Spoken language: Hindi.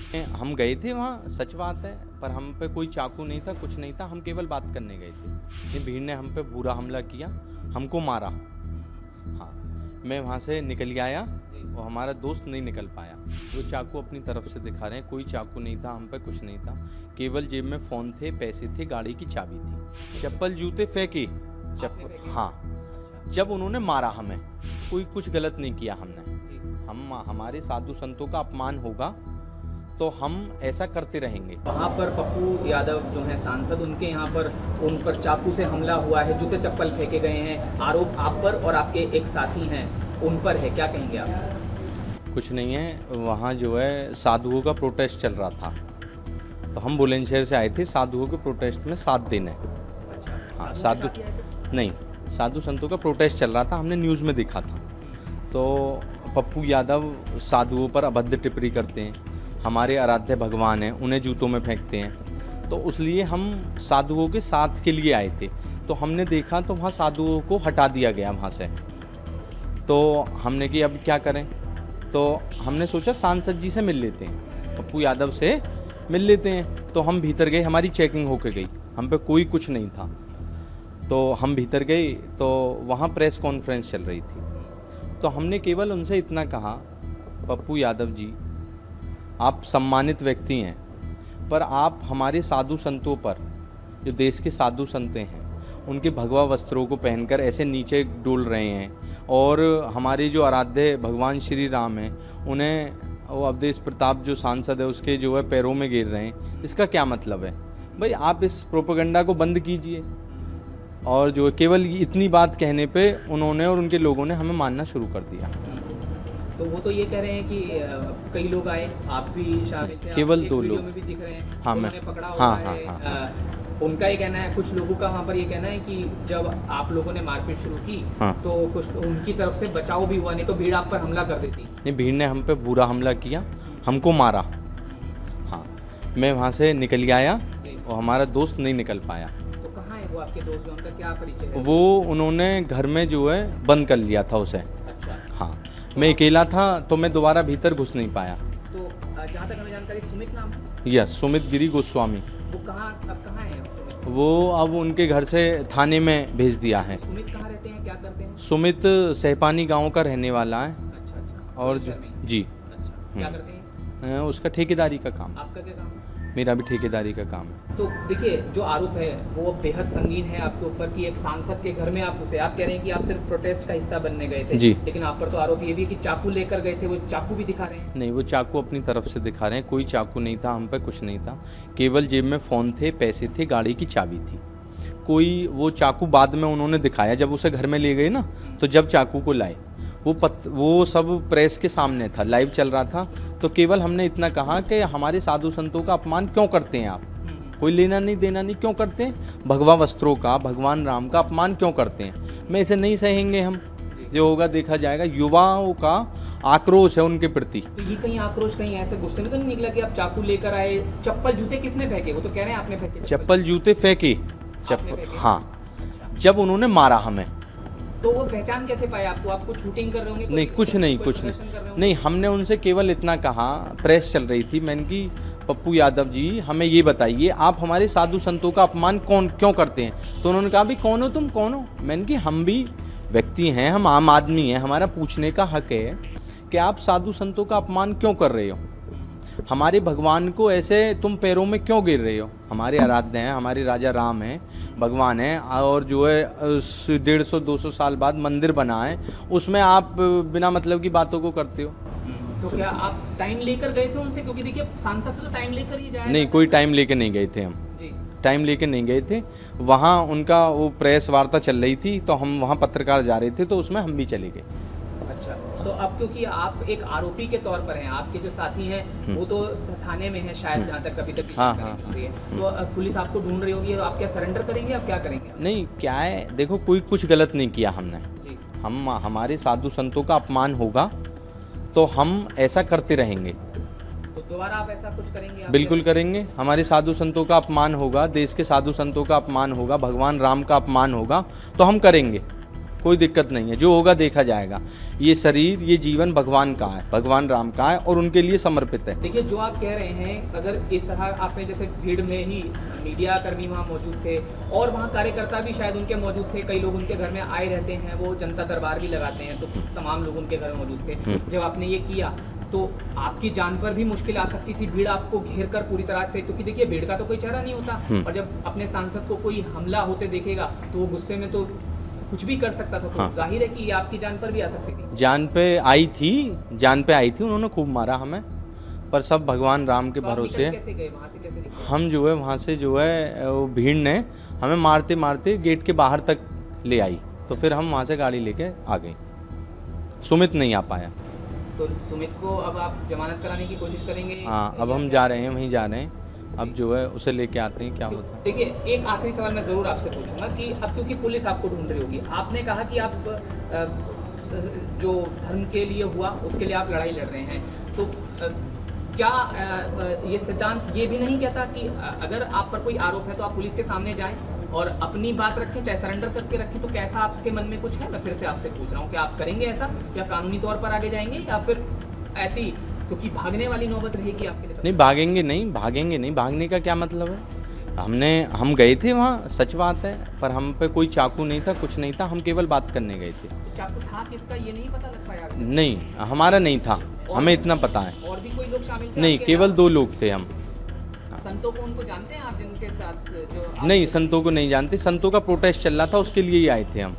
हम गए थे वहाँ, सच बात है, पर हम पे कोई चाकू नहीं था, कुछ नहीं था, हम केवल बात करने गए थे। ये भीड़ ने हम पे बुरा हमला किया, हमको मारा। हाँ, मैं वहाँ से निकल आया और हमारा दोस्त नहीं निकल पाया। वो चाकू अपनी तरफ से दिखा रहे हैं, कोई चाकू नहीं था, हम पे कुछ नहीं था, केवल जेब में फ़ोन थे, पैसे थे, गाड़ी की चाबी थी। चप्पल जूते फेंके, चप्पल, हाँ, जब उन्होंने मारा हमें, कोई कुछ गलत नहीं किया हमने। हमारे साधु संतों का अपमान होगा तो हम ऐसा करते रहेंगे। वहाँ पर पप्पू यादव जो हैं सांसद, उनके यहाँ पर उन पर चाकू से हमला हुआ है, जूते चप्पल फेंके गए हैं, आरोप आप पर और आपके एक साथी हैं उन पर है, क्या कहेंगे आप? कुछ नहीं है, वहाँ जो है साधुओं का प्रोटेस्ट चल रहा था, तो हम बुलंदशहर से आए थे साधुओं के प्रोटेस्ट में साथ देने। हाँ, साधु नहीं, साधु संतों का प्रोटेस्ट चल रहा था, हमने न्यूज़ में देखा था। तो पप्पू यादव साधुओं पर अभद्र टिप्पणी करते हैं, हमारे आराध्य भगवान हैं, उन्हें जूतों में फेंकते हैं, तो इसलिए हम साधुओं के साथ के लिए आए थे। तो हमने देखा तो वहाँ साधुओं को हटा दिया गया वहाँ से, तो हमने कि अब क्या करें, तो हमने सोचा सांसद जी से मिल लेते हैं, पप्पू यादव से मिल लेते हैं। तो हम भीतर गए, हमारी चेकिंग होके गई, हम पे कोई कुछ नहीं था, तो हम भीतर गए तो वहाँ प्रेस कॉन्फ्रेंस चल रही थी। तो हमने केवल उनसे इतना कहा, पप्पू यादव जी, आप सम्मानित व्यक्ति हैं, पर आप हमारे साधु संतों पर, जो देश के साधु संत हैं, उनके भगवा वस्त्रों को पहनकर ऐसे नीचे डोल रहे हैं, और हमारे जो आराध्य भगवान श्री राम हैं, उन्हें वो अवधेश प्रताप जो सांसद है उसके जो है पैरों में गिर रहे हैं, इसका क्या मतलब है? भाई आप इस प्रोपेगेंडा को बंद कीजिए। और जो केवल इतनी बात कहने पे उन्होंने और उनके लोगों ने हमें मानना शुरू कर दिया। तो वो तो ये कह रहे हैं कि कई लोग आए, आप भी शामिल थे, केवल आप 2 लोग में भी दिख रहे हैं, हाँ, उन्होंने पकड़ा हुआ हाँ, है। हाँ, हाँ। उनका ये कहना है, कुछ लोगों का वहाँ पर ये कहना है कि जब आप लोगों ने मारपीट शुरू की हाँ, तो कुछ उनकी तरफ से बचाव भी हुआ, नहीं तो भीड़ आप पर हमला कर देती। नहीं, भीड़ ने हम पे बुरा हमला किया, हमको मारा। हाँ, मैं वहाँ से निकल आया और हमारा दोस्त नहीं निकल पाया। तो कहाँ है वो आपके दोस्त, उनका क्या परिचय है? वो उन्होंने घर में जो है बंद कर लिया था उसे। अच्छा। हाँ, मैं अकेला था तो मैं दोबारा भीतर घुस नहीं पाया। तो जहाँ तक हमें जानकारी, सुमित नाम है? यस, सुमित गिरी गोस्वामी। वो अब कहाँ है सुमित? वो अब उनके घर से थाने में भेज दिया है। सुमित कहाँ रहते हैं, क्या करते हैं? सुमित सहपानी गांव का रहने वाला है। अच्छा। और जी, अच्छा, क्या करते हैं? उसका ठेकेदारी का काम। आपका क्या काम है? मेरा भी ठेकेदारी का काम है। तो देखिए, जो आरोप है वो बेहद संगीन है आपके ऊपर कि एक सांसद के घर में आप कह रहे हैं कि आप सिर्फ प्रोटेस्ट का हिस्सा बनने गए थे जी, लेकिन आप पर तो आरोप ये भी है कि चाकू लेकर गए थे, वो चाकू भी दिखा रहे हैं। नहीं, वो चाकू अपनी तरफ से दिखा रहे हैं, कोई चाकू नहीं था, हम पे कुछ नहीं था, केवल जेब में फ़ोन थे, पैसे थे, गाड़ी की चाबी थी। कोई वो चाकू बाद में उन्होंने दिखाया, जब उसे घर में ले गए ना, तो जब चाकू को लाए वो सब प्रेस के सामने था, लाइव चल रहा था। तो केवल हमने इतना कहा कि हमारे साधु संतों का अपमान क्यों करते हैं आप, कोई लेना नहीं देना नहीं क्यों करते हैं, भगवा वस्त्रों का, भगवान राम का अपमान क्यों करते हैं, मैं इसे नहीं सहेंगे हम, जो होगा देखा जाएगा। युवाओं का आक्रोश है उनके प्रति। तो ये कहीं आक्रोश कहीं ऐसे गुस्से में तो नहीं निकला कि आप चाकू लेकर आए? चप्पल जूते किसने फेंके? वो तो कह रहे हैं आपने फेंके। चप्पल जूते फेंके, चप्पल, हाँ, जब उन्होंने मारा हमें। तो वो पहचान कैसे पाए आपको? आप कुछ शूटिंग कर रहे होंगे? नहीं, कुछ नहीं, हमने उनसे केवल इतना कहा, प्रेस चल रही थी, मैंने कि पप्पू यादव जी, हमें ये बताइए, आप हमारे साधु संतों का अपमान क्यों करते हैं? तो उन्होंने कहा, भी कौन हो तुम, कौन हो? मैंने कि हम भी व्यक्ति हैं, हम आम आदमी हैं, हमारा पूछने का हक है कि आप साधु संतों का अपमान क्यों कर रहे हो, हमारे भगवान को ऐसे तुम पैरों में क्यों गिर रहे हो? हमारे आराध्य हैं, हमारे राजा राम हैं, भगवान हैं, और जो है 150-200 साल बाद मंदिर बना है, उसमें आप बिना मतलब की बातों को करते हो। तो क्या आप टाइम लेकर गए थे उनसे? क्योंकि देखिए, सांसद से तो टाइम लेकर ही जाए। नहीं, कोई टाइम लेके नहीं गए थे हम जी, टाइम लेके नहीं गए थे। वहाँ उनका वो प्रेस वार्ता चल रही थी, तो हम वहाँ पत्रकार जा रहे थे, तो उसमें हम भी चले गए। अच्छा, तो अब क्योंकि आप एक आरोपी के तौर पर हैं, आपके जो साथी हैं वो तो थाने में हैं शायद, जहाँ तक अभी तक हाँ, जानकारी है, तो पुलिस आपको ढूंढ रही होगी, तो आप क्या सरेंडर करेंगे? आप क्या करेंगे? नहीं, क्या है, देखो, कोई कुछ गलत नहीं किया हमने। जी, हमारे साधु संतों का अपमान होगा तो हम ऐसा करते रहेंगे। तो दोबारा आप ऐसा कुछ करेंगे? बिल्कुल करेंगे। हमारे साधु संतों का अपमान होगा, देश के साधु संतों का अपमान होगा, भगवान राम का अपमान होगा, तो हम करेंगे। कोई दिक्कत नहीं है, जो होगा देखा जाएगा। ये शरीर, ये जीवन भगवान का है, भगवान राम का है और उनके लिए समर्पित है। देखिए, जो आप कह रहे हैं, अगर इस तरह आपने जैसे भीड़ में ही मीडिया कर्मी वहाँ मौजूद थे और वहाँ कार्यकर्ता भी शायद उनके मौजूद थे, कई लोग उनके घर में आए रहते हैं, वो जनता दरबार भी लगाते हैं, तो तमाम लोग उनके घर में मौजूद थे। जब आपने ये किया तो आपकी जान पर भी मुश्किल आ सकती थी, भीड़ आपको घेर कर पूरी तरह से, क्योंकि देखिए भीड़ का तो कोई चेहरा नहीं होता, और जब अपने सांसद को कोई हमला होते देखेगा तो वो गुस्से में तो कुछ भी कर सकता था, तो हाँ। जाहिर है कि ये आपकी जान पर भी आ सकती थी। जान पे आई थी, उन्होंने खूब मारा हमें, पर सब भगवान राम के तो आप भरोसे निकल है। कैसे गए वहाँ से, कैसे निकले? हम जो है वहाँ से जो है वो भीड़ ने हमें मारते मारते गेट के बाहर तक ले आई, तो फिर हम वहाँ से गाड़ी लेके आ गए। सुमित नहीं आ पाया। तो सुमित को अब आप जमानत कराने की कोशिश करेंगे? हाँ, अब हम जा रहे हैं, वहीं जा रहे हैं, अब जो है उसे लेके आते हैं, क्या होता है। देखिए, एक आखिरी सवाल मैं जरूर आपसे पूछूंगा कि अब क्योंकि पुलिस आपको ढूंढ रही होगी, आपने कहा कि आप जो धर्म के लिए हुआ उसके लिए आप लड़ाई लड़ रहे हैं, तो क्या ये सिद्धांत ये भी नहीं कहता कि अगर आप पर कोई आरोप है तो आप पुलिस के सामने जाएं और अपनी बात रखें, चाहे सरेंडर करके रखें, तो कैसा आपके मन में कुछ है? मैं फिर से आपसे पूछ रहा हूँ कि आप करेंगे ऐसा, या कानूनी तौर पर आगे जाएंगे, या फिर ऐसी क्योंकि भागने वाली नौबत रहेगी आपके लिए? नहीं, भागेंगे नहीं, भागने का क्या मतलब है। हम गए थे वहाँ, सच बात है, पर हम पे कोई चाकू नहीं था, कुछ नहीं था, हम केवल बात करने गए थे। तो चाकू था किसका ये नहीं पता लग पाया? नहीं, हमारा नहीं था, हमें इतना पता है। और भी कोई लोग शामिल थे? नहीं, आपके केवल अलावा? 2 लोग थे हम। संतों को उनको जानते हैं आप, जिनके साथ जो नहीं, संतों को नहीं जानते, संतों का प्रोटेस्ट चल रहा था, उसके लिए ही आए थे हम।